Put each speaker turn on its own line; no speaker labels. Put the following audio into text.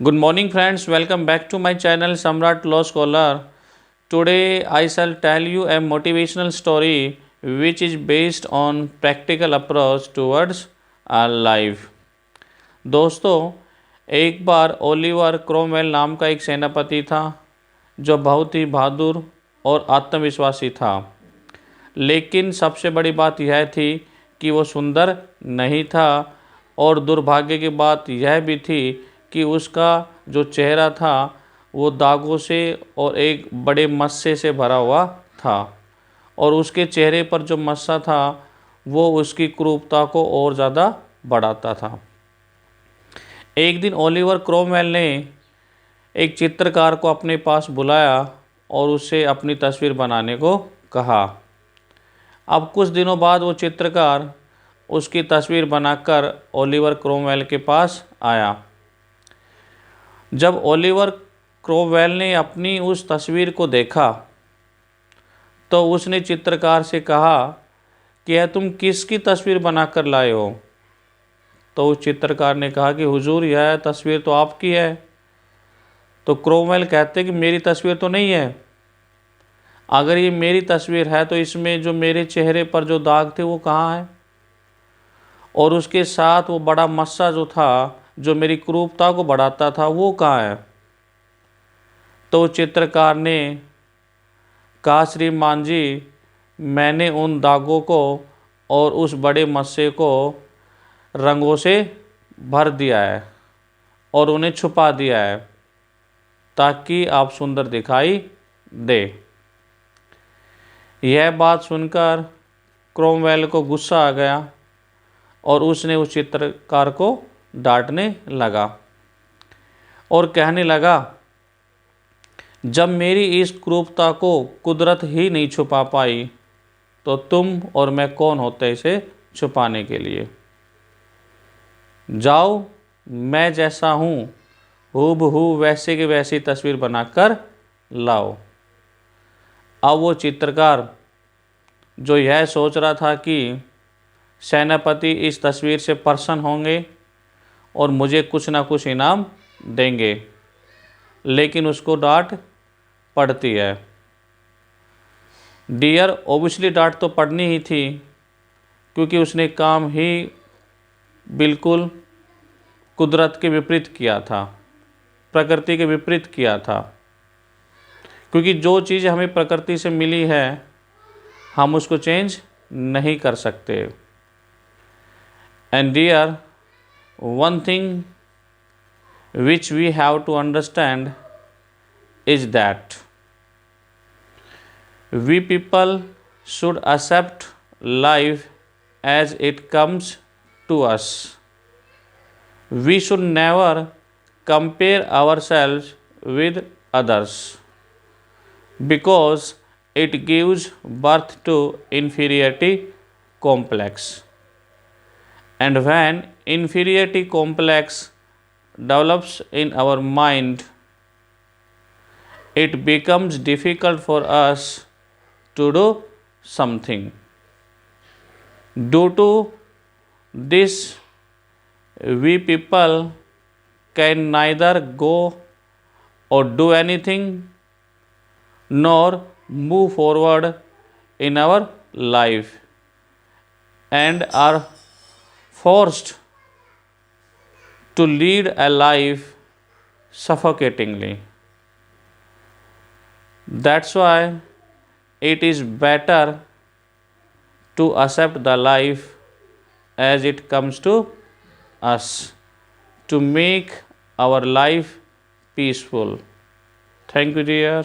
Good morning, friends. Welcome back to my channel Samrat Law Scholar. Today, I shall tell you a motivational story which is based on practical approach towards our life. दोस्तों, एक बार Oliver Cromwell नाम का एक सेनापति था जो बहुत ही बहादुर और आत्मविश्वासी था। लेकिन सबसे बड़ी बात यह थी कि वो सुंदर नहीं था और दुर्भाग्य की बात यह भी थी कि उसका जो चेहरा था वो दागों से और एक बड़े मस्से से भरा हुआ था और उसके चेहरे पर जो मस्सा था वो उसकी क्रूरता को और ज़्यादा बढ़ाता था। एक दिन ओलिवर क्रोमवेल ने एक चित्रकार को अपने पास बुलाया और उससे अपनी तस्वीर बनाने को कहा। अब कुछ दिनों बाद वो चित्रकार उसकी तस्वीर बनाकर ओलिवर क्रोमवेल के पास आया। जब ओलिवर क्रोमवेल ने अपनी उस तस्वीर को देखा तो उसने चित्रकार से कहा कि यह तुम किसकी तस्वीर बनाकर लाए हो। तो उस चित्रकार ने कहा कि हुजूर यह तस्वीर तो आपकी है। तो क्रोमवेल कहते कि मेरी तस्वीर तो नहीं है। अगर ये मेरी तस्वीर है तो इसमें जो मेरे चेहरे पर जो दाग थे वो कहाँ है, और उसके साथ वो बड़ा मस्सा जो था जो मेरी क्रूरता को बढ़ाता था वो कहाँ है। तो चित्रकार ने कहा, श्रीमान जी, मैंने उन दागों को और उस बड़े मस्से को रंगों से भर दिया है और उन्हें छुपा दिया है ताकि आप सुंदर दिखाई दे। यह बात सुनकर क्रोमवेल को गुस्सा आ गया और उसने उस चित्रकार को डांटने लगा और कहने लगा, जब मेरी इस क्रूरता को कुदरत ही नहीं छुपा पाई तो तुम और मैं कौन होते इसे छुपाने के लिए। जाओ, मैं जैसा हूँ हूबहू वैसे की वैसी तस्वीर बनाकर लाओ। अब वो चित्रकार जो यह सोच रहा था कि सेनापति इस तस्वीर से प्रसन्न होंगे और मुझे कुछ ना कुछ इनाम देंगे, लेकिन उसको डांट पड़ती है। डियर, ओबियसली डांट तो पड़नी ही थी क्योंकि उसने काम ही बिल्कुल कुदरत के विपरीत किया था, प्रकृति के विपरीत किया था। क्योंकि जो चीज़ हमें प्रकृति से मिली है हम उसको चेंज नहीं कर सकते। And dear, one thing which we have to understand is that we people should accept life as it comes to us. We should never compare ourselves with others because it gives birth to inferiority complex. And when inferiority complex develops in our mind, it becomes difficult for us to do something. Due to this, we people can neither go or do anything nor move forward in our life and are forced to lead a life suffocatingly. That's why it is better to accept the life as it comes to us to make our life peaceful. Thank you, dear.